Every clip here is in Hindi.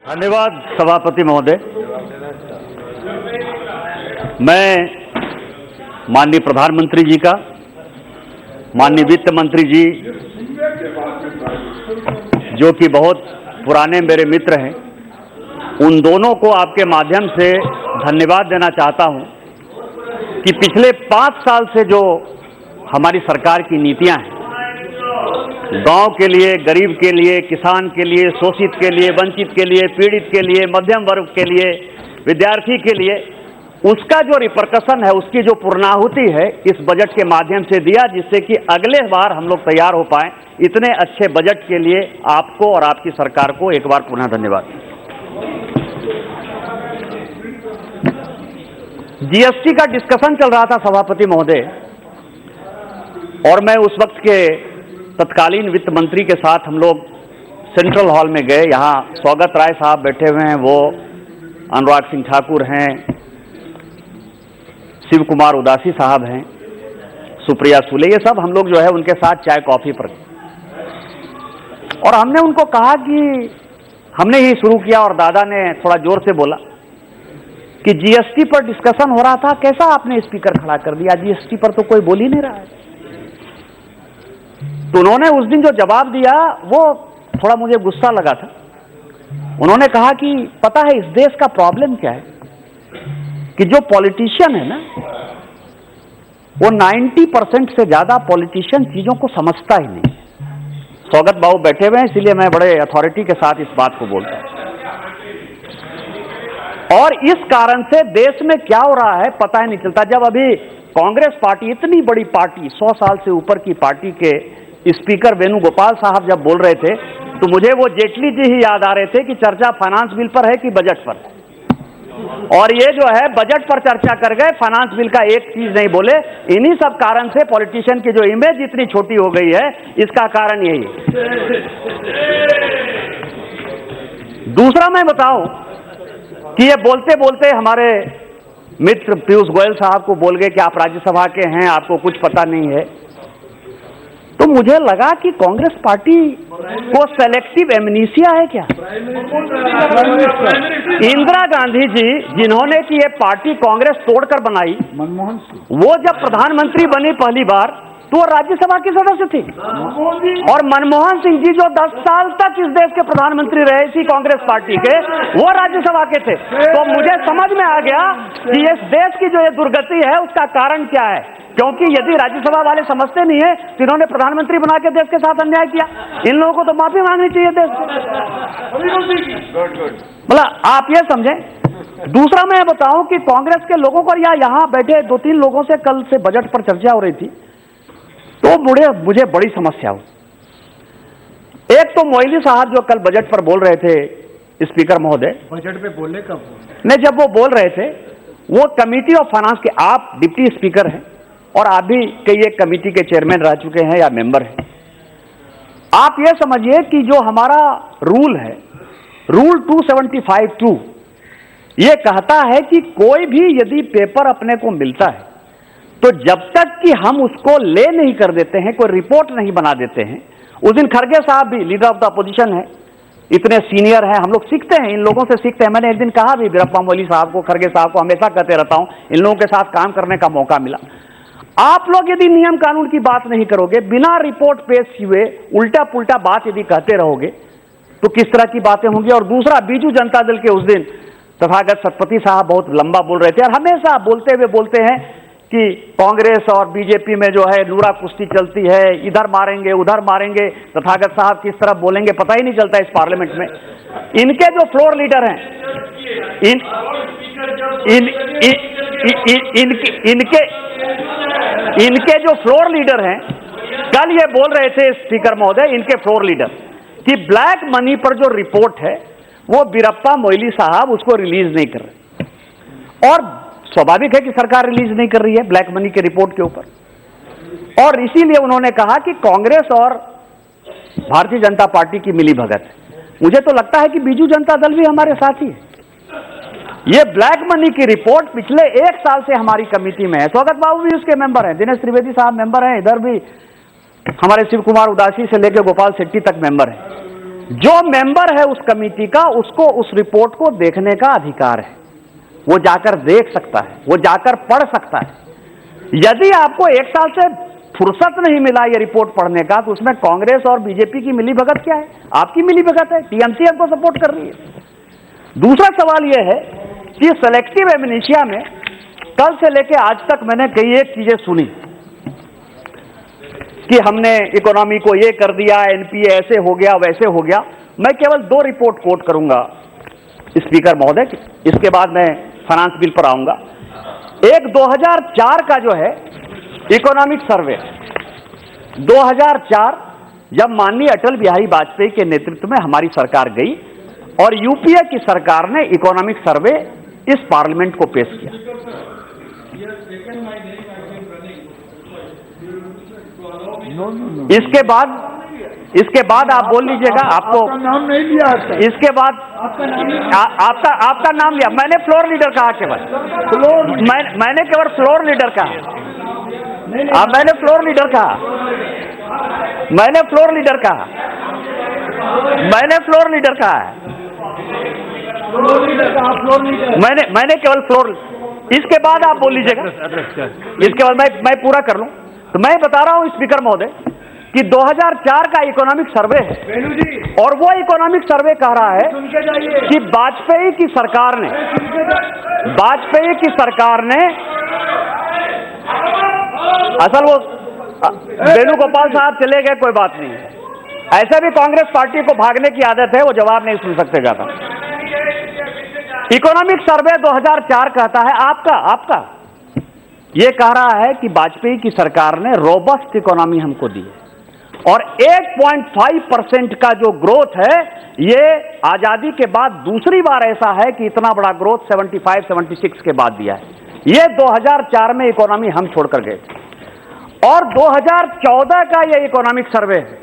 धन्यवाद सभापति महोदय। मैं माननीय प्रधानमंत्री जी का, माननीय वित्त मंत्री जी जो कि बहुत पुराने मेरे मित्र हैं, उन दोनों को आपके माध्यम से धन्यवाद देना चाहता हूं कि पिछले 5 साल से जो हमारी सरकार की नीतियां हैं, गांव के लिए, गरीब के लिए, किसान के लिए, शोषित के लिए, वंचित के लिए, पीड़ित के लिए, मध्यम वर्ग के लिए, विद्यार्थी के लिए, उसका जो रिपरकशन है, उसकी जो पूर्णाहुति है, इस बजट के माध्यम से दिया, जिससे कि अगले बार हम लोग तैयार हो पाएं। इतने अच्छे बजट के लिए आपको और आपकी सरकार को एक बार पुनः धन्यवाद। जीएसटी का डिस्कशन चल रहा था सभापति महोदय, और मैं उस वक्त के तत्कालीन वित्त मंत्री के साथ हम लोग सेंट्रल हॉल में गए। यहाँ स्वागत राय साहब बैठे हुए हैं, वो अनुराग सिंह ठाकुर हैं, शिव कुमार उदासी साहब हैं, सुप्रिया सुले, ये सब हम लोग जो है उनके साथ चाय कॉफी पर, और हमने उनको कहा कि हमने ही शुरू किया, और दादा ने थोड़ा जोर से बोला कि जीएसटी पर डिस्कशन हो रहा था, कैसा आपने स्पीकर खड़ा कर दिया, जीएसटी पर तो कोई बोल ही नहीं रहा है। तो उन्होंने उस दिन जो जवाब दिया वो थोड़ा मुझे गुस्सा लगा था। उन्होंने कहा कि पता है इस देश का प्रॉब्लम क्या है, कि जो पॉलिटिशियन है ना, वो 90% से ज्यादा पॉलिटिशियन चीजों को समझता ही नहीं। स्वागत बाबू बैठे हुए हैं, इसलिए मैं बड़े अथॉरिटी के साथ इस बात को बोलता हूं। और इस कारण से देश में क्या हो रहा है पता ही नहीं चलता। जब अभी कांग्रेस पार्टी, इतनी बड़ी पार्टी, 100 साल से ऊपर की पार्टी के स्पीकर वेणुगोपाल साहब जब बोल रहे थे, तो मुझे वो जेटली जी ही याद आ रहे थे कि चर्चा फाइनेंस बिल पर है कि बजट पर, और ये जो है बजट पर चर्चा कर गए, फाइनेंस बिल का एक चीज नहीं बोले। इन्हीं सब कारण से पॉलिटिशियन की जो इमेज इतनी छोटी हो गई है, इसका कारण यही है। दूसरा मैं बताऊं कि ये बोलते बोलते हमारे मित्र पीयूष गोयल साहब को बोल गए कि आप राज्यसभा के हैं, आपको कुछ पता नहीं है। तो मुझे लगा कि कांग्रेस पार्टी को सेलेक्टिव एमनीसिया है क्या? इंदिरा गांधी जी, जिन्होंने कि ये पार्टी कांग्रेस तोड़कर बनाई, मनमोहन सिंह, वो जब प्रधानमंत्री बनी पहली बार, तो वो राज्यसभा की सदस्य थी, और मनमोहन सिंह जी जो 10 साल तक इस देश के प्रधानमंत्री रहे इसी कांग्रेस पार्टी के, वो राज्यसभा के थे। तो मुझे समझ में आ गया कि इस देश की जो ये दुर्गति है उसका कारण क्या है, क्योंकि यदि राज्यसभा वाले समझते नहीं है तो इन्होंने प्रधानमंत्री बना के देश के साथ अन्याय किया। इन लोगों को तो माफी मांगनी चाहिए देश को। मतलब आप ये समझें। दूसरा मैं बताऊं कि कांग्रेस के लोगों को, या यहां बैठे 2-3 लोगों से कल से बजट पर चर्चा हो रही थी, तो मुझे बड़ी समस्या हुई। एक तो मोइली साहब जो कल बजट पर बोल रहे थे, स्पीकर महोदय, बजट पे बोलने कब? नहीं, जब वो बोल रहे थे, वो कमिटी ऑफ फाइनेंस के, आप डिप्टी स्पीकर हैं और आप भी कई एक कमेटी के चेयरमैन रह चुके हैं या मेंबर हैं। आप ये समझिए कि जो हमारा रूल है, रूल 275(2), ये कहता है कि कोई भी यदि पेपर अपने को मिलता है, तो जब तक कि हम उसको ले नहीं कर देते हैं, कोई रिपोर्ट नहीं बना देते हैं। उस दिन खड़गे साहब भी लीडर ऑफ द अपोजिशन है, इतने सीनियर हैं, हम लोग सीखते हैं, इन लोगों से सीखते हैं। मैंने एक दिन कहा भी वीरप्पा मोइली साहब को, खड़गे साहब को, हमेशा कहते रहता हूं, इन लोगों के साथ काम करने का मौका मिला। आप लोग यदि नियम कानून की बात नहीं करोगे, बिना रिपोर्ट पेश हुए उल्टा पुल्टा बात यदि कहते रहोगे, तो किस तरह की बातें होंगी। और दूसरा, बीजू जनता दल के उस दिन तथागत सतपति साहब बहुत लंबा बोल रहे थे, और हमेशा बोलते हुए बोलते हैं कि कांग्रेस और बीजेपी में जो है लूड़ा कुश्ती चलती है, इधर मारेंगे उधर मारेंगे। तथागत साहब किस तरह बोलेंगे पता ही नहीं चलता इस पार्लियामेंट में। इनके जो फ्लोर लीडर हैं, इनके जो फ्लोर लीडर हैं, कल ये बोल रहे थे स्पीकर महोदय, इनके फ्लोर लीडर, कि ब्लैक मनी पर जो रिपोर्ट है वो वीरप्पा मोइली साहब उसको रिलीज नहीं कर रहे। और स्वाभाविक है कि सरकार रिलीज नहीं कर रही है ब्लैक मनी के रिपोर्ट के ऊपर, और इसीलिए उन्होंने कहा कि कांग्रेस और भारतीय जनता पार्टी की मिली भगत है। मुझे तो लगता है कि बीजू जनता दल भी हमारे साथ ही है। ये ब्लैक मनी की रिपोर्ट पिछले 1 साल से हमारी कमेटी में है। स्वागत बाबू भी उसके मेंबर हैं, दिनेश त्रिवेदी साहब मेंबर हैं, इधर भी हमारे शिव कुमार उदासी से लेकर गोपाल शेट्टी तक मेंबर हैं। जो मेंबर है उस कमेटी का, उसको उस रिपोर्ट को देखने का अधिकार है। वो जाकर देख सकता है, वो जाकर पढ़ सकता है। यदि आपको एक साल से फुर्सत नहीं मिला ये रिपोर्ट पढ़ने का, तो उसमें कांग्रेस और बीजेपी की मिलीभगत क्या है? आपकी मिलीभगत है, टीएमसी हमको सपोर्ट कर रही है। दूसरा सवाल यह है कि सेलेक्टिव एमनेशिया में कल से लेकर आज तक मैंने कई एक चीजें सुनी कि हमने इकोनॉमी को ये कर दिया, एनपीए ऐसे हो गया, वैसे हो गया। मैं केवल 2 रिपोर्ट कोट करूंगा स्पीकर महोदय, इसके बाद मैं फाइनेंस बिल पर आऊंगा। एक 2004 का जो है इकोनॉमिक सर्वे, 2004 जब माननीय अटल बिहारी वाजपेयी के नेतृत्व में हमारी सरकार गई और यूपीए की सरकार ने इकोनॉमिक सर्वे इस पार्लियामेंट को पेश किया। इसके बाद आप बोल लीजिएगा, आपको नाम नहीं लिया। इसके बाद आपका नाम लिया। मैंने फ्लोर लीडर कहा केवल, मैंने केवल फ्लोर लीडर कहा। मैंने फ्लोर लीडर कहा, मैंने फ्लोर लीडर कहा, मैंने फ्लोर लीडर कहा है, मैंने केवल फ्लोर। इसके बाद आप बोल लीजिएगा, इसके बाद मैं पूरा कर लूं। तो मैं बता रहा हूं स्पीकर महोदय कि 2004 का इकोनॉमिक सर्वे है और वो इकोनॉमिक सर्वे कह रहा है कि वाजपेयी की सरकार ने असल वो वेणुगोपाल साहब चले गए, कोई बात नहीं, ऐसे भी कांग्रेस पार्टी को भागने की आदत है, वो जवाब नहीं सुन सकते ज्यादा। इकोनॉमिक सर्वे 2004 कहता है, आपका ये कह रहा है कि वाजपेयी की सरकार ने रोबस्ट इकोनॉमी हमको दी है और 8.5% का जो ग्रोथ है, ये आजादी के बाद दूसरी बार ऐसा है कि इतना बड़ा ग्रोथ 75-76 के बाद दिया है। ये 2004 में इकोनॉमी हम छोड़कर गए थे। और 2014 का ये इकोनॉमिक सर्वे है।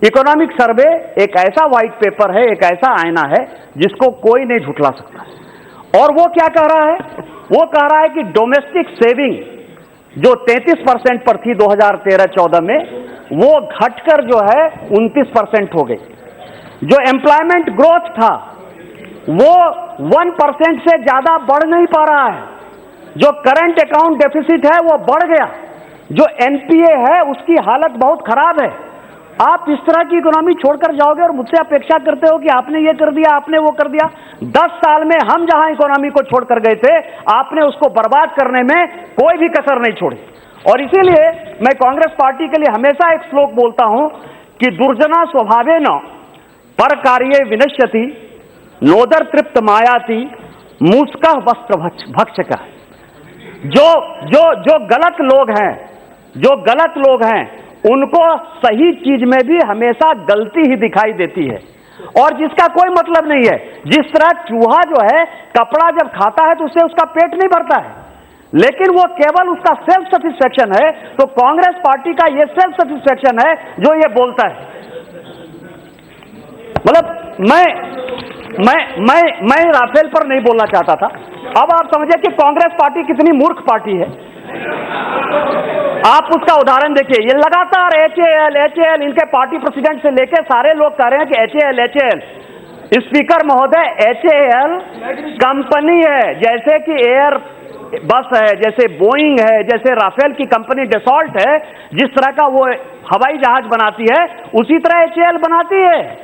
इकोनॉमिक सर्वे एक ऐसा व्हाइट पेपर है, एक ऐसा आईना है जिसको कोई नहीं झुठला सकता। और वो क्या कह रहा है? वो कह रहा है कि डोमेस्टिक सेविंग जो 33% पर थी 2013-14 में, वो घटकर जो है 29% हो गई। जो एम्प्लॉयमेंट ग्रोथ था वो 1% से ज्यादा बढ़ नहीं पा रहा है। जो करंट अकाउंट डेफिसिट है वो बढ़ गया। जो एनपीए है उसकी हालत बहुत खराब है। आप इस तरह की इकोनॉमी छोड़कर जाओगे और मुझसे अपेक्षा करते हो कि आपने ये कर दिया, आपने वो कर दिया। 10 साल में हम जहां इकोनॉमी को छोड़कर गए थे, आपने उसको बर्बाद करने में कोई भी कसर नहीं छोड़ी। और इसीलिए मैं कांग्रेस पार्टी के लिए हमेशा एक श्लोक बोलता हूं कि दुर्जना स्वभावेन पर कार्ये विनश्यति नोदर तृप्त मायाति मूसका वस्त्र भक्षक। जो गलत लोग हैं उनको सही चीज में भी हमेशा गलती ही दिखाई देती है और जिसका कोई मतलब नहीं है। जिस तरह चूहा जो है कपड़ा जब खाता है तो उससे उसका पेट नहीं भरता है, लेकिन वो केवल उसका सेल्फ सेटिस्फेक्शन है। तो कांग्रेस पार्टी का ये सेल्फ सेटिस्फेक्शन है जो ये बोलता है। मतलब मैं राफेल पर नहीं बोलना चाहता था। अब आप समझे कि कांग्रेस पार्टी कितनी मूर्ख पार्टी है। आप उसका उदाहरण देखिए, ये लगातार एचएएल इनके पार्टी प्रेसिडेंट से लेकर सारे लोग कह रहे हैं कि एचएएल। स्पीकर महोदय, एचएएल कंपनी है, जैसे कि एयर बस है, जैसे बोइंग है, जैसे राफेल की कंपनी डसॉल्ट है, जिस तरह का वो हवाई जहाज बनाती है उसी तरह एचएएल बनाती है,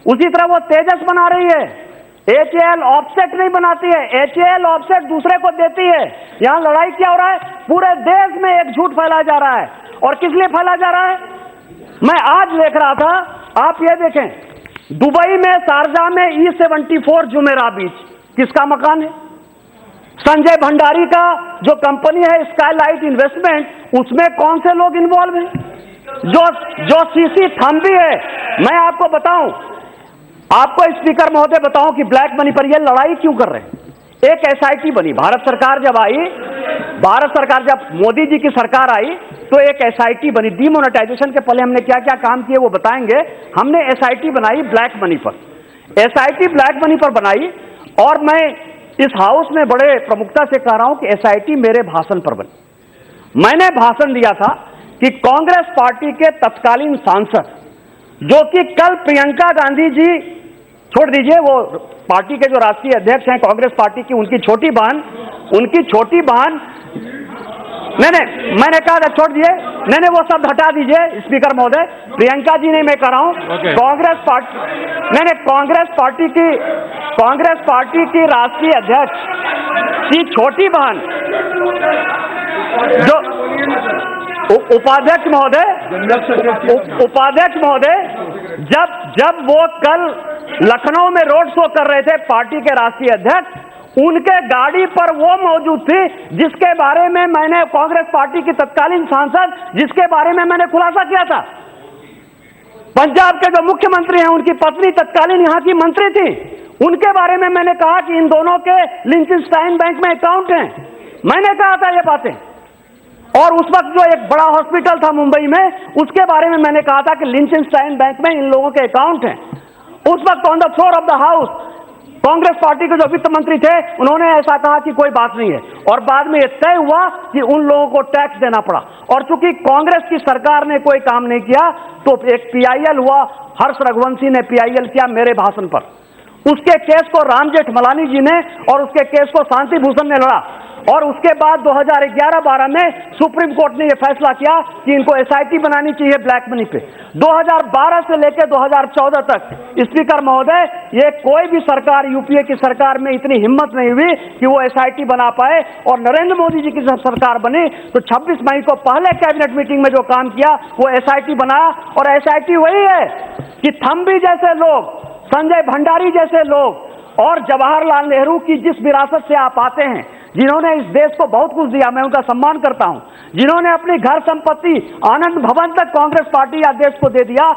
उसी तरह वो तेजस बना रही है। एचएएल ऑफसेट नहीं बनाती है, एचएएल ऑफसेट दूसरे को देती है। यहां लड़ाई क्या हो रहा है? पूरे देश में एक झूठ फैलाया जा रहा है। और किस लिए फैलाया जा रहा है? मैं आज देख रहा था, आप ये देखें, दुबई में शारजाह में E74 जुमेरा बीच किसका मकान है? संजय भंडारी का जो कंपनी है स्काईलाइट इन्वेस्टमेंट, उसमें कौन से लोग इन्वॉल्व हैं? जो सीसी थम्बी है। मैं आपको बताऊं, आपको स्पीकर महोदय बताऊं कि ब्लैक मनी पर यह लड़ाई क्यों कर रहे हैं। एक एसआईटी बनी, भारत सरकार जब मोदी जी की सरकार आई तो एक एसआईटी बनी। डीमोनेटाइजेशन के पहले हमने क्या क्या काम किए वो बताएंगे। हमने एसआईटी बनाई ब्लैक मनी पर, एसआईटी ब्लैक मनी पर बनाई। और मैं इस हाउस में बड़े प्रमुखता से कह रहा हूं कि एसआईटी मेरे भाषण पर बनी। मैंने भाषण दिया था कि कांग्रेस पार्टी के तत्कालीन सांसद जो कि कल प्रियंका गांधी जी, छोड़ दीजिए वो पार्टी के जो राष्ट्रीय अध्यक्ष हैं कांग्रेस पार्टी की, उनकी छोटी बहन, नहीं मैंने कहा था छोड़ दिए, नहीं वो शब्द हटा दीजिए स्पीकर महोदय, प्रियंका जी नहीं मैं कह रहा हूं, कांग्रेस पार्टी की राष्ट्रीय अध्यक्ष की छोटी बहन जो उपाध्यक्ष महोदय जब वो कल लखनऊ में रोड शो कर रहे थे पार्टी के राष्ट्रीय अध्यक्ष, उनके गाड़ी पर वो मौजूद थी जिसके बारे में मैंने, कांग्रेस पार्टी की तत्कालीन सांसद जिसके बारे में मैंने खुलासा किया था। पंजाब के जो मुख्यमंत्री हैं उनकी पत्नी तत्कालीन यहां की मंत्री थी, उनके बारे में मैंने कहा कि इन दोनों के लिंचनस्टाइन बैंक में अकाउंट हैं, मैंने कहा था ये बातें। और उस वक्त जो एक बड़ा हॉस्पिटल था मुंबई में, उसके बारे में मैंने कहा था कि लिंचनस्टाइन बैंक में इन लोगों के अकाउंट हैं। उस वक्त on the floor of the house Congress party के जो वित्त मंत्री थे उन्होंने ऐसा कहा कि कोई बात नहीं है, और बाद में यह तय हुआ कि उन लोगों को टैक्स देना पड़ा। और चूंकि कांग्रेस की सरकार ने कोई काम नहीं किया तो एक पीआईएल हुआ, हर्ष रघुवंशी ने पीआईएल किया मेरे भाषण पर, उसके केस को राम जेठमलानी जी ने और उसके केस को शांति भूषण ने लड़ा, और उसके बाद 2011-12 में सुप्रीम कोर्ट ने यह फैसला किया कि इनको एसआईटी बनानी चाहिए ब्लैक मनी पे। 2012 से लेकर 2014 तक स्पीकर महोदय, ये कोई भी सरकार, यूपीए की सरकार में इतनी हिम्मत नहीं हुई कि वो एसआईटी बना पाए, और नरेंद्र मोदी जी की जब सरकार बनी तो 26 मई को पहले कैबिनेट मीटिंग में जो काम किया वो एसआईटी बनाया। और एसआईटी वही है कि थम्बी जैसे लोग, संजय भंडारी जैसे लोग, और जवाहरलाल नेहरू की जिस विरासत से आप आते हैं, जिन्होंने इस देश को बहुत कुछ दिया, मैं उनका सम्मान करता हूं, जिन्होंने अपनी घर संपत्ति आनंद भवन तक कांग्रेस पार्टी या देश को दे दिया,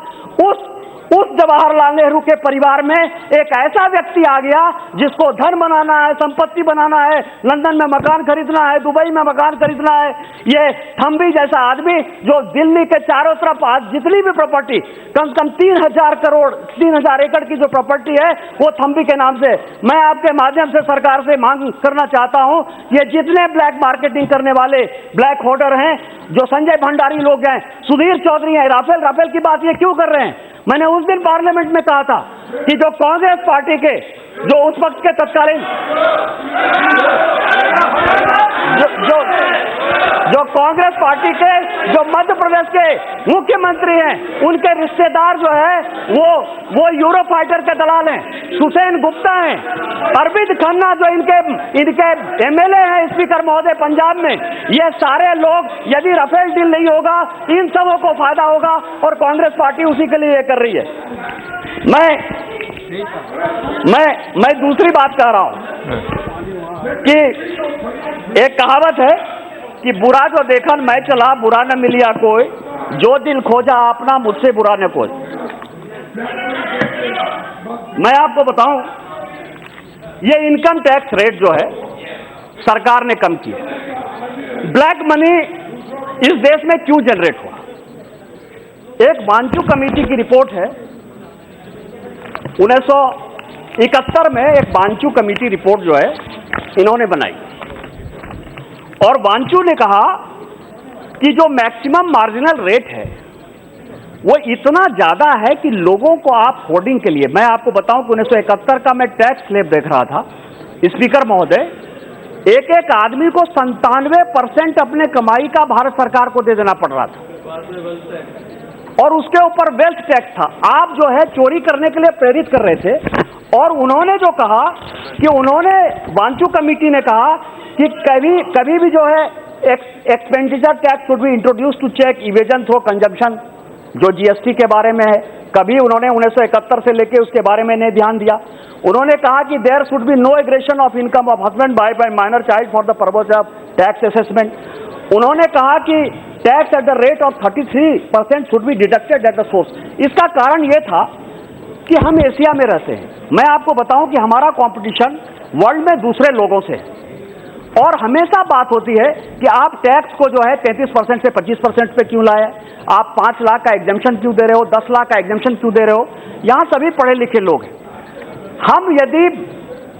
उस जवाहरलाल नेहरू के परिवार में एक ऐसा व्यक्ति आ गया जिसको धन बनाना है, संपत्ति बनाना है, लंदन में मकान खरीदना है, दुबई में मकान खरीदना है। ये थम्बी जैसा आदमी जो दिल्ली के चारों तरफ आज जितनी भी प्रॉपर्टी, कम से कम 3,000 एकड़ की जो प्रॉपर्टी है वो थम्बी के नाम से। मैं आपके माध्यम से सरकार से मांग करना चाहता हूं, ये जितने ब्लैक मार्केटिंग करने वाले ब्लैक होल्डर हैं, जो संजय भंडारी लोग हैं, सुधीर चौधरी हैं, राफेल की बात ये क्यों कर रहे हैं? मैंने उस दिन पार्लियामेंट में कहा था कि जो कांग्रेस पार्टी के, जो उस वक्त के तत्कालीन जो कांग्रेस पार्टी के जो मध्य प्रदेश के मुख्यमंत्री हैं, उनके रिश्तेदार जो है वो यूरो फाइटर के दलाल हैं, सुसेन गुप्ता हैं, अरविंद खन्ना जो इनके एमएलए हैं स्पीकर महोदय पंजाब में, ये सारे लोग, यदि राफेल डील नहीं होगा इन सबों को फायदा होगा, और कांग्रेस पार्टी उसी के लिए ये कर रही है। मैं दूसरी बात कह रहा हूं कि एक कहावत है कि बुरा जो देखन मैं चला, बुरा न मिलिया कोई, जो दिल खोजा अपना मुझसे बुरा न कोई। मैं आपको बताऊं, ये इनकम टैक्स रेट जो है सरकार ने कम किया। ब्लैक मनी इस देश में क्यों जनरेट हुआ? एक बांचू कमेटी की रिपोर्ट है, 1971 में एक बांचू कमेटी रिपोर्ट जो है इन्होंने बनाई, और बांचू ने कहा कि जो मैक्सिमम मार्जिनल रेट है वो इतना ज्यादा है कि लोगों को आप होर्डिंग के लिए, मैं आपको बताऊं कि 1971 का मैं टैक्स स्लैब देख रहा था स्पीकर महोदय, एक आदमी को 97% अपने कमाई का भारत सरकार को दे देना पड़ रहा था, और उसके ऊपर वेल्थ टैक्स था। आप जो है चोरी करने के लिए प्रेरित कर रहे थे। और उन्होंने जो कहा कि बांचू कमेटी ने कहा कि कभी भी जो है expenditure tax should be introduce to check evasion through consumption, जो जीएसटी के बारे में है, कभी उन्होंने 1971 से लेके उसके बारे में नहीं ध्यान दिया। उन्होंने कहा कि there should be no aggression of income of husband by minor child for the purpose of tax assessment. उन्होंने कहा कि tax at the rate of 33% should be deducted at the source. इसका कारण यह था कि हम एशिया में रहते हैं। मैं आपको बताऊं कि हमारा कंपटीशन वर्ल्ड में दूसरे लोगों से है, और हमेशा बात होती है कि आप टैक्स को जो है 33% से 25% पे क्यों लाए, आप 5 लाख का एग्जम्पशन क्यों दे रहे हो, 10 लाख का एग्जम्पशन क्यों दे रहे हो। यहां सभी पढ़े लिखे लोग हैं। हम यदि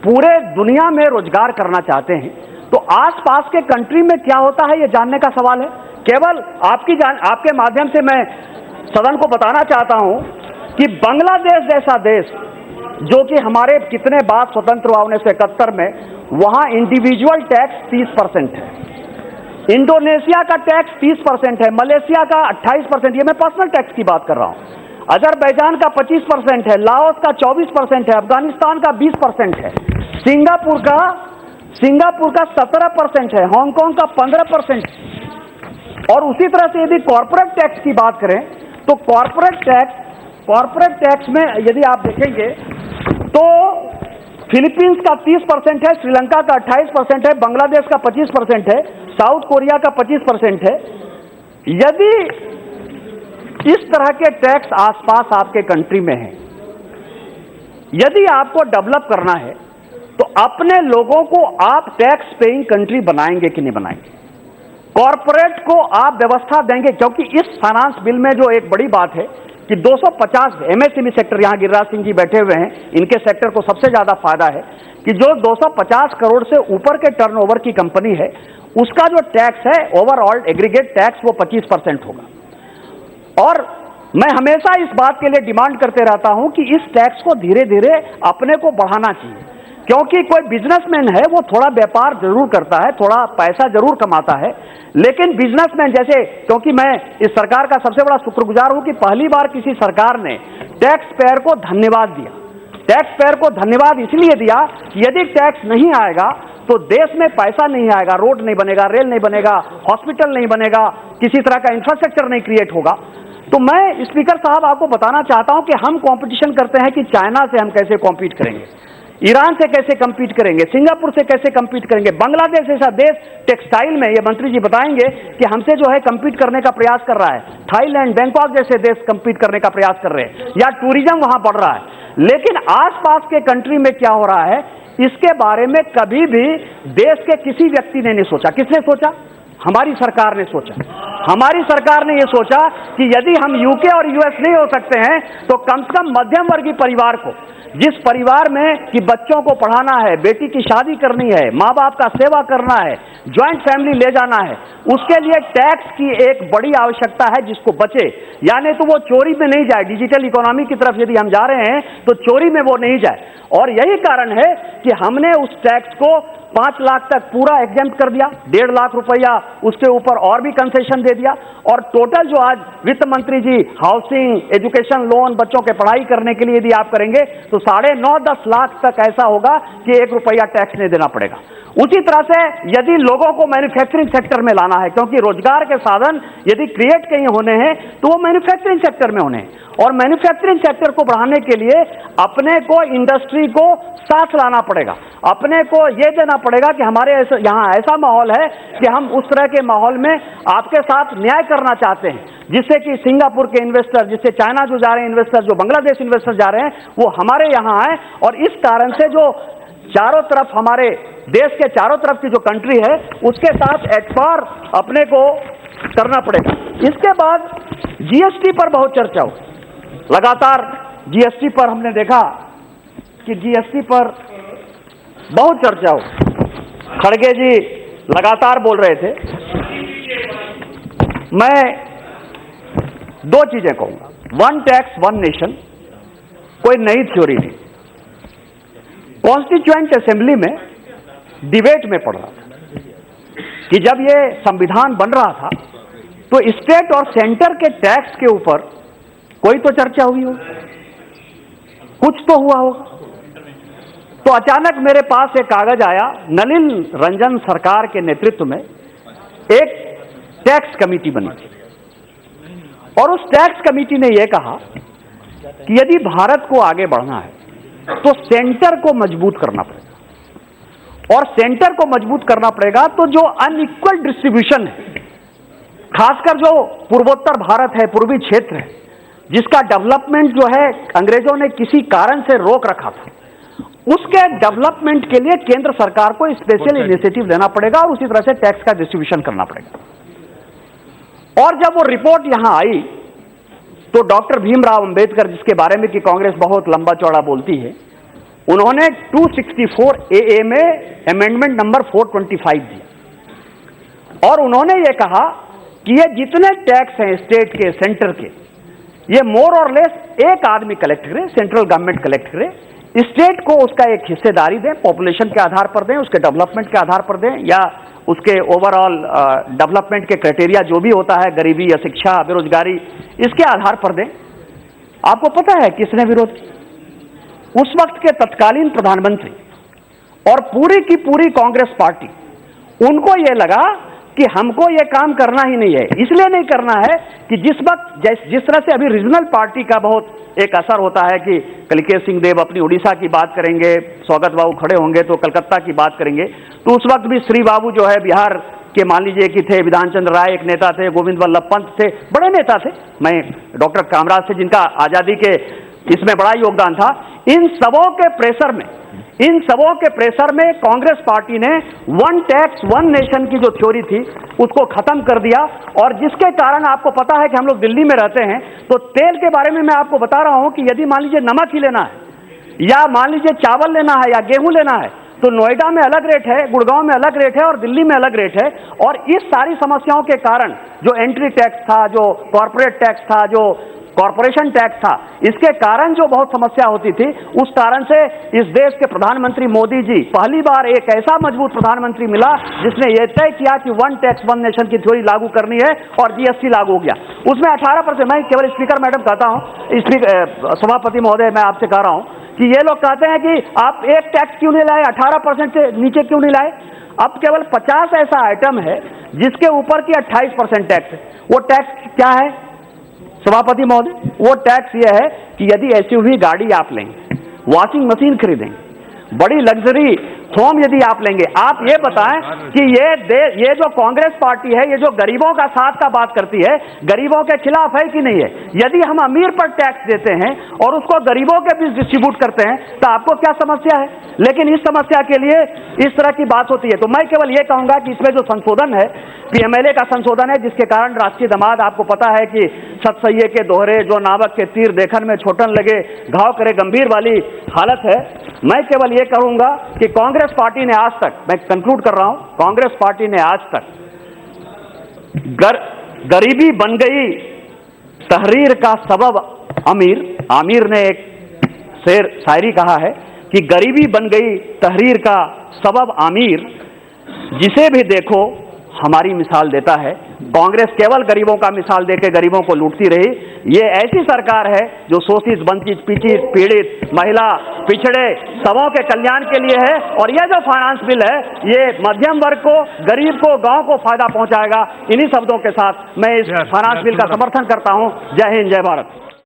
पूरे दुनिया में रोजगार करना चाहते हैं तो आसपास के कंट्री में क्या होता है ये जानने का सवाल है। केवल आपके माध्यम से मैं सदन को बताना चाहता हूं कि बांग्लादेश जैसा देश, जो कि हमारे कितने बाद स्वतंत्र हुआ 1971 में, वहां इंडिविजुअल टैक्स 30% है, इंडोनेशिया का टैक्स 30% है, मलेशिया का 28%, ये मैं पर्सनल टैक्स की बात कर रहा हूं, अजरबैजान का 25% है, लाओस का 24% है, अफगानिस्तान का 20% है, सिंगापुर का 17% है, हांगकांग का 15%। और उसी तरह से यदि कॉर्पोरेट टैक्स की बात करें तो कॉर्पोरेट टैक्स में यदि आप देखेंगे तो फिलीपींस का 30% है, श्रीलंका का 28% है, बांग्लादेश का 25% है, साउथ कोरिया का 25% है। यदि इस तरह के टैक्स आसपास आपके कंट्री में है, यदि आपको डेवलप करना है तो अपने लोगों को आप टैक्स पेइंग कंट्री बनाएंगे कि नहीं बनाएंगे? कॉर्पोरेट को आप व्यवस्था देंगे? क्योंकि इस फाइनेंस बिल में जो एक बड़ी बात है कि 250 एमएसएमई सेक्टर, यहां गिरिराज सिंह जी बैठे हुए हैं, इनके सेक्टर को सबसे ज्यादा फायदा है कि जो 250 करोड़ से ऊपर के टर्नओवर की कंपनी है, उसका जो टैक्स है ओवरऑल एग्रीगेट टैक्स वो 25% होगा। और मैं हमेशा इस बात के लिए डिमांड करते रहता हूं कि इस टैक्स को धीरे धीरे अपने को बढ़ाना चाहिए, क्योंकि कोई बिजनेसमैन है वो थोड़ा व्यापार जरूर करता है, थोड़ा पैसा जरूर कमाता है, लेकिन बिजनेसमैन जैसे, क्योंकि मैं इस सरकार का सबसे बड़ा शुक्रगुजार हूं कि पहली बार किसी सरकार ने टैक्स पेयर को धन्यवाद दिया। टैक्स पेयर को धन्यवाद इसलिए दिया कि यदि टैक्स नहीं आएगा तो देश में पैसा नहीं आएगा, रोड नहीं बनेगा, रेल नहीं बनेगा, हॉस्पिटल नहीं बनेगा, किसी तरह का इंफ्रास्ट्रक्चर नहीं क्रिएट होगा। तो मैं स्पीकर साहब आपको बताना चाहता हूं कि हम कंपटीशन करते हैं कि चाइना से हम कैसे कॉम्पीट करेंगे, ईरान से कैसे कम्पीट करेंगे, सिंगापुर से कैसे कम्पीट करेंगे, बांग्लादेश जैसा देश टेक्सटाइल में, ये मंत्री जी बताएंगे कि हमसे जो है कम्पीट करने का प्रयास कर रहा है, थाईलैंड, बैंकॉक जैसे देश कम्पीट करने का प्रयास कर रहे हैं, या टूरिज्म वहां बढ़ रहा है। लेकिन आसपास के कंट्री में क्या हो रहा है, इसके बारे में कभी भी देश के किसी व्यक्ति ने नहीं सोचा। किसने सोचा? हमारी सरकार ने सोचा। हमारी सरकार ने यह सोचा कि यदि हम यूके और यूएस नहीं हो सकते हैं तो कम से कम मध्यम वर्गीय परिवार को, जिस परिवार में कि बच्चों को पढ़ाना है, बेटी की शादी करनी है, माँ बाप का सेवा करना है, ज्वाइंट फैमिली ले जाना है, उसके लिए टैक्स की एक बड़ी आवश्यकता है जिसको बचे, यानी तो वो चोरी में नहीं जाए। डिजिटल इकोनॉमी की तरफ यदि हम जा रहे हैं तो चोरी में वो नहीं जाए। और यही कारण है कि हमने उस टैक्स को 5 लाख तक पूरा एग्जेम्प्ट कर दिया, 1.5 लाख रुपया उसके ऊपर और भी कंसेशन दे दिया, और टोटल जो आज वित्त मंत्री जी हाउसिंग, एजुकेशन लोन, बच्चों के पढ़ाई करने के लिए यदि आप करेंगे तो 9.5-10 लाख तक ऐसा होगा कि 1 रुपया टैक्स नहीं देना पड़ेगा। उसी तरह से यदि लोगों को मैन्युफैक्चरिंग सेक्टर में लाना है, क्योंकि रोजगार के साधन यदि क्रिएट कहीं होने हैं तो वो मैन्युफैक्चरिंग सेक्टर में होने हैं, और मैन्युफैक्चरिंग सेक्टर को बढ़ाने के लिए अपने को इंडस्ट्री को साथ लाना पड़ेगा, अपने को ये देना पड़ेगा कि हमारे यहाँ ऐसा माहौल है कि हम उस तरह के माहौल में आपके साथ न्याय करना चाहते हैं, जिससे कि सिंगापुर के इन्वेस्टर, जिससे चाइना जो जा रहे हैं इन्वेस्टर, जो बांग्लादेश इन्वेस्टर जा रहे हैं, वो हमारे यहाँ आए। और इस कारण से जो चारों तरफ हमारे देश के चारों तरफ की जो कंट्री है उसके साथ एटपार अपने को करना पड़ेगा। इसके बाद जीएसटी पर बहुत चर्चा हो, लगातार जीएसटी पर हमने देखा कि जीएसटी पर बहुत चर्चा हो। खड़गे जी लगातार बोल रहे थे। मैं 2 चीजें कहूंगा। वन टैक्स वन नेशन कोई नई थ्योरी नहीं। कॉन्स्टिट्यूएंट असेंबली में डिबेट में पढ़ रहा था कि जब ये संविधान बन रहा था तो स्टेट और सेंटर के टैक्स के ऊपर कोई तो चर्चा हुई हो, कुछ तो हुआ हो। तो अचानक मेरे पास एक कागज आया, नलिन रंजन सरकार के नेतृत्व में एक टैक्स कमेटी बनी थी, और उस टैक्स कमेटी ने यह कहा कि यदि भारत को आगे बढ़ना है तो सेंटर को मजबूत करना पड़ेगा, और सेंटर को मजबूत करना पड़ेगा तो जो अनइक्वल डिस्ट्रीब्यूशन है, खासकर जो पूर्वोत्तर भारत है, पूर्वी क्षेत्र है, जिसका डेवलपमेंट जो है अंग्रेजों ने किसी कारण से रोक रखा था, उसके डेवलपमेंट के लिए केंद्र सरकार को स्पेशल इनिशिएटिव लेना पड़ेगा और उसी तरह से टैक्स का डिस्ट्रीब्यूशन करना पड़ेगा। और जब वो रिपोर्ट यहां आई तो डॉक्टर भीमराव अंबेडकर, जिसके बारे में कि कांग्रेस बहुत लंबा चौड़ा बोलती है, उन्होंने 264 AA में अमेंडमेंट नंबर 425 दिया, और उन्होंने ये कहा कि ये जितने टैक्स हैं स्टेट के, सेंटर के, ये मोर और लेस एक आदमी कलेक्ट करे, सेंट्रल गवर्नमेंट कलेक्ट करे, स्टेट को उसका एक हिस्सेदारी दें, पॉपुलेशन के आधार पर दें, उसके डेवलपमेंट के आधार पर दें, या उसके ओवरऑल डेवलपमेंट के क्राइटेरिया जो भी होता है, गरीबी या शिक्षा, बेरोजगारी, इसके आधार पर दें। आपको पता है किसने विरोध किया? उस वक्त के तत्कालीन प्रधानमंत्री और पूरी की पूरी कांग्रेस पार्टी। उनको यह लगा कि हमको ये काम करना ही नहीं है। इसलिए नहीं करना है कि जिस वक्त जिस तरह से अभी रीजनल पार्टी का बहुत एक असर होता है कि कलिकेश सिंह देव अपनी उड़ीसा की बात करेंगे, स्वागत बाबू खड़े होंगे तो कलकत्ता की बात करेंगे, तो उस वक्त भी श्री बाबू जो है बिहार के मान लीजिए कि थे, विधान चंद्र राय एक नेता थे, गोविंद वल्लभ पंत थे, बड़े नेता थे, मैं डॉक्टर कामराज से जिनका आजादी के इसमें बड़ा योगदान था। इन सबों के प्रेशर में कांग्रेस पार्टी ने वन टैक्स वन नेशन की जो थ्योरी थी उसको खत्म कर दिया, और जिसके कारण आपको पता है कि हम लोग दिल्ली में रहते हैं, तो तेल के बारे में मैं आपको बता रहा हूं कि यदि मान लीजिए नमक ही लेना है, या मान लीजिए चावल लेना है, या गेहूं लेना है, तो नोएडा में अलग रेट है, गुड़गांव में अलग रेट है, और दिल्ली में अलग रेट है। और इस सारी समस्याओं के कारण जो एंट्री टैक्स था, जो कॉर्पोरेट टैक्स था, जो कॉर्पोरेशन टैक्स था, इसके कारण जो बहुत समस्या होती थी, उस कारण से इस देश के प्रधानमंत्री मोदी जी पहली बार एक ऐसा मजबूत प्रधानमंत्री मिला जिसने ये तय किया कि वन टैक्स वन नेशन की थ्योरी लागू करनी है, और जीएसटी लागू हो गया। उसमें 18%, मैं केवल स्पीकर मैडम कहता हूं, सभापति महोदय मैं आपसे कह रहा हूं कि ये लोग कहते हैं कि आप एक टैक्स क्यों नहीं लाए, 18% से नीचे क्यों नहीं लाए। अब केवल 50 ऐसा आइटम है जिसके ऊपर की 28% टैक्स है। वो टैक्स क्या है सभापति महोदय? वो टैक्स ये है कि यदि एसयूवी गाड़ी आप लेंगे, वॉशिंग मशीन खरीदेंगे, बड़ी लग्जरी होम यदि आप लेंगे, आप ये बताएं कि ये जो कांग्रेस पार्टी है, ये जो गरीबों का साथ का बात करती है, गरीबों के खिलाफ है कि नहीं है? यदि हम अमीर पर टैक्स देते हैं और उसको गरीबों के बीच डिस्ट्रीब्यूट करते हैं, तो आपको क्या समस्या है? लेकिन इस समस्या के लिए इस तरह की बात होती है। तो मैं केवल ये कहूंगा कि इसमें जो संशोधन है, पीएमएलए का संशोधन है, जिसके कारण राष्ट्रीय दामाद, आपको पता है कि सतसैये के दोहरे, जो नावक के तीर देखन में छोटन लगे, घाव करे गंभीर वाली हालत है। मैं केवल ये कहूंगा कि कांग्रेस पार्टी ने आज तक, मैं कंक्लूड कर रहा हूं, कांग्रेस पार्टी ने आज तक गरीबी बन गई तहरीर का सबब अमीर। आमिर ने एक शायरी कहा है कि गरीबी बन गई तहरीर का सबब आमिर, जिसे भी देखो हमारी मिसाल देता है। कांग्रेस केवल गरीबों का मिसाल देकर गरीबों को लूटती रही। ये ऐसी सरकार है जो शोषित, वंचित, पीड़ित, महिला, पिछड़े सबों के कल्याण के लिए है। और यह जो फाइनेंस बिल है, ये मध्यम वर्ग को, गरीब को, गांव को फायदा पहुंचाएगा। इन्हीं शब्दों के साथ मैं इस फाइनेंस बिल का समर्थन करता हूं। जय हिंद, जय भारत।